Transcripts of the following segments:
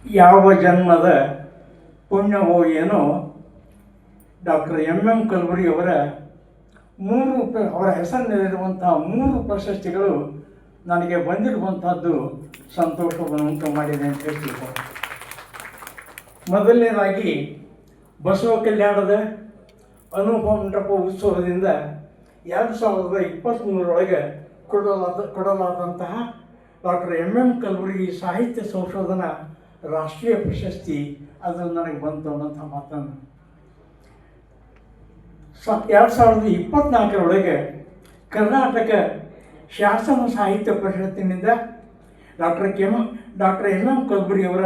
ಯಾವ ಜನ್ಮದ ಪುಣ್ಯವೋ ಏನೋ ಡಾಕ್ಟರ್ ಎಂ ಕಲಬುರ್ಗಿ ಅವರ ಅವರ ಹೆಸರಿನಲ್ಲಿರುವಂತಹ 3 ಪ್ರಶಸ್ತಿಗಳು ನನಗೆ ಬಂದಿರುವಂಥದ್ದು ಸಂತೋಷವನ್ನು ಉಂಟು ಮಾಡಿದೆ ಅಂತ ಹೇಳ್ತಿದ್ದೆ. ಮೊದಲನೇದಾಗಿ ಬಸವ ಕಲ್ಯಾಣದ ಅನುಭವ ಮಂಟಪ ಉತ್ಸವದಿಂದ 2023 ಕೊಡಲಾದಂತಹ ಡಾಕ್ಟರ್ ಎಂ ಕಲಬುರ್ಗಿ ಸಾಹಿತ್ಯ ಸಂಶೋಧನಾ ರಾಷ್ಟ್ರೀಯ ಪ್ರಶಸ್ತಿ ಅದು ನನಗೆ ಬಂತು ಅನ್ನೋಂಥ ಮಾತನ್ನು 2024 ಕರ್ನಾಟಕ ಶಾಸನ ಸಾಹಿತ್ಯ ಪರಿಷತ್ತಿನಿಂದ ಡಾಕ್ಟರ್ ಎಂ ಕಲಬುರ್ಗಿ ಅವರ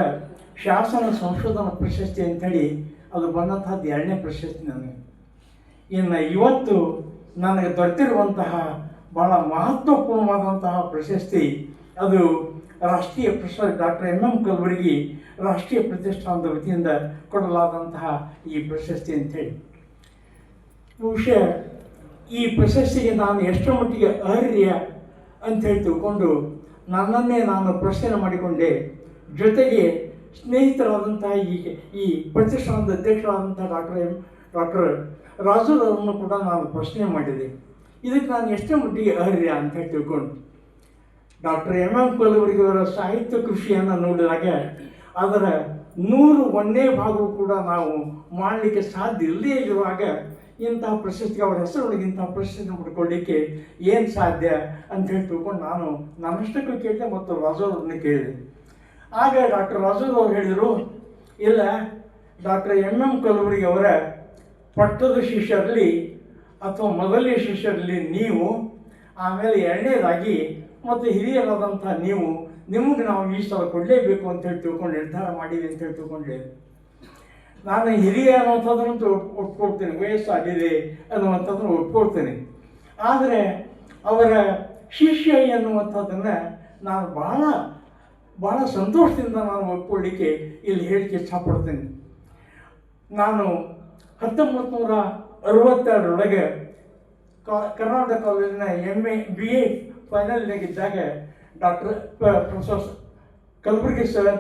ಶಾಸನ ಸಂಶೋಧನಾ ಪ್ರಶಸ್ತಿ ಅಂಥೇಳಿ ಅದು ಬಂದಂಥದ್ದು 2ನೇ ಪ್ರಶಸ್ತಿ ನನಗೆ. ಇನ್ನು ಇವತ್ತು ನನಗೆ ದೊರೆತಿರುವಂತಹ ಭಾಳ ಮಹತ್ವಪೂರ್ಣವಾದಂತಹ ಪ್ರಶಸ್ತಿ ಅದು ರಾಷ್ಟ್ರೀಯ ಪ್ರಶಸ್ತಿ ಡಾಕ್ಟರ್ ಎಂ ಕಲಬುರ್ಗಿ ರಾಷ್ಟ್ರೀಯ ಪ್ರತಿಷ್ಠಾನದ ವತಿಯಿಂದ ಕೊಡಲಾದಂತಹ ಈ ಪ್ರಶಸ್ತಿ ಅಂಥೇಳಿ. ಬಹುಶಃ ಈ ಪ್ರಶಸ್ತಿಗೆ ನಾನು ಎಷ್ಟರ ಮಟ್ಟಿಗೆ ಅರ್ಹ್ಯ ಅಂಥೇಳಿ ತಿಳ್ಕೊಂಡು ನನ್ನನ್ನೇ ನಾನು ಪ್ರಶ್ನೆ ಮಾಡಿಕೊಂಡೆ. ಜೊತೆಗೆ ಸ್ನೇಹಿತರಾದಂತಹ ಈ ಪ್ರತಿಷ್ಠಾನದ ಅಧ್ಯಕ್ಷರಾದಂಥ ಡಾಕ್ಟರ್ ರಾಜುರವರನ್ನು ಕೂಡ ನಾನು ಪ್ರಶ್ನೆ ಮಾಡಿದೆ, ಇದಕ್ಕೆ ನಾನು ಎಷ್ಟರ ಮಟ್ಟಿಗೆ ಅರ್ಹ್ಯ ಅಂತೇಳಿ ತಿಳ್ಕೊಂಡು. ಡಾಕ್ಟರ್ ಎಂ ಕಲಬುರ್ಗಿ ಅವರ ಸಾಹಿತ್ಯ ಕೃಷಿಯನ್ನು ನೋಡಿದಾಗ ಅದರ 101ನೇ ಭಾಗವೂ ಕೂಡ ನಾವು ಮಾಡಲಿಕ್ಕೆ ಸಾಧ್ಯ ಇಲ್ಲದೇ ಇರುವಾಗ ಇಂತಹ ಪ್ರಶಸ್ತಿಗೆ ಅವರ ಹೆಸರೊಳಗೆ ಇಂತಹ ಪ್ರಶಸ್ತಿ ಪಡ್ಕೊಳ್ಳಿಕ್ಕೆ ಏನು ಸಾಧ್ಯ ಅಂಥೇಳಿ ತಿಳ್ಕೊಂಡು ನಾನು ನನ್ನಷ್ಟಕ್ಕೂ ಕೇಳಿದೆ ಮತ್ತು ರಾಜೂರವ್ರನ್ನ ಕೇಳಿದೆ. ಆಗ ಡಾಕ್ಟರ್ ರಾಜೂರವ್ರು ಹೇಳಿದರು, ಇಲ್ಲ, ಡಾಕ್ಟರ್ ಎಂ ಕಲಬುರ್ಗಿ ಅವರ ಪಟ್ಟದ ಶಿಷ್ಯರಲ್ಲಿ ಅಥವಾ ಮೊದಲನೇ ಶಿಷ್ಯರಲ್ಲಿ ನೀವು, ಆಮೇಲೆ 2ನೇದಾಗಿ ಮತ್ತು ಹಿರಿಯರಾದಂಥ ನಿಮಗೆ ನಾವು ಈ ಸಲ ಕೊಡಲೇಬೇಕು ಅಂತೇಳಿ ತಿಳ್ಕೊಂಡು ನಿರ್ಧಾರ ಮಾಡಿದೆ ಅಂತೇಳಿ ತಿಳ್ಕೊಂಡೆ. ನಾನು ಹಿರಿಯ ಅನ್ನುವಂಥದ್ದಂತೂ ಒಪ್ಕೊಳ್ತೇನೆ, ವಯಸ್ಸಾಗಿದೆ ಅನ್ನುವಂಥದ್ದನ್ನು ಒಪ್ಕೊಳ್ತೇನೆ. ಆದರೆ ಅವರ ಶಿಷ್ಯ ಎನ್ನುವಂಥದ್ದನ್ನು ನಾನು ಭಾಳ ಸಂತೋಷದಿಂದ ನಾನು ಒಪ್ಕೊಳ್ಳಿಕ್ಕೆ ಇಲ್ಲಿ ಹೇಳಿಕೆ ಇಷ್ಟಪಡ್ತೇನೆ. ನಾನು 1962 ಕರ್ನಾಟಕ ಕಾಲೇಜಿನ BA ಫೈನಲ್ನಾಗಿದ್ದಾಗ ಪ್ರೊಫೆಸರ್ ಕಲಬುರ್ಗಿ ಸರ್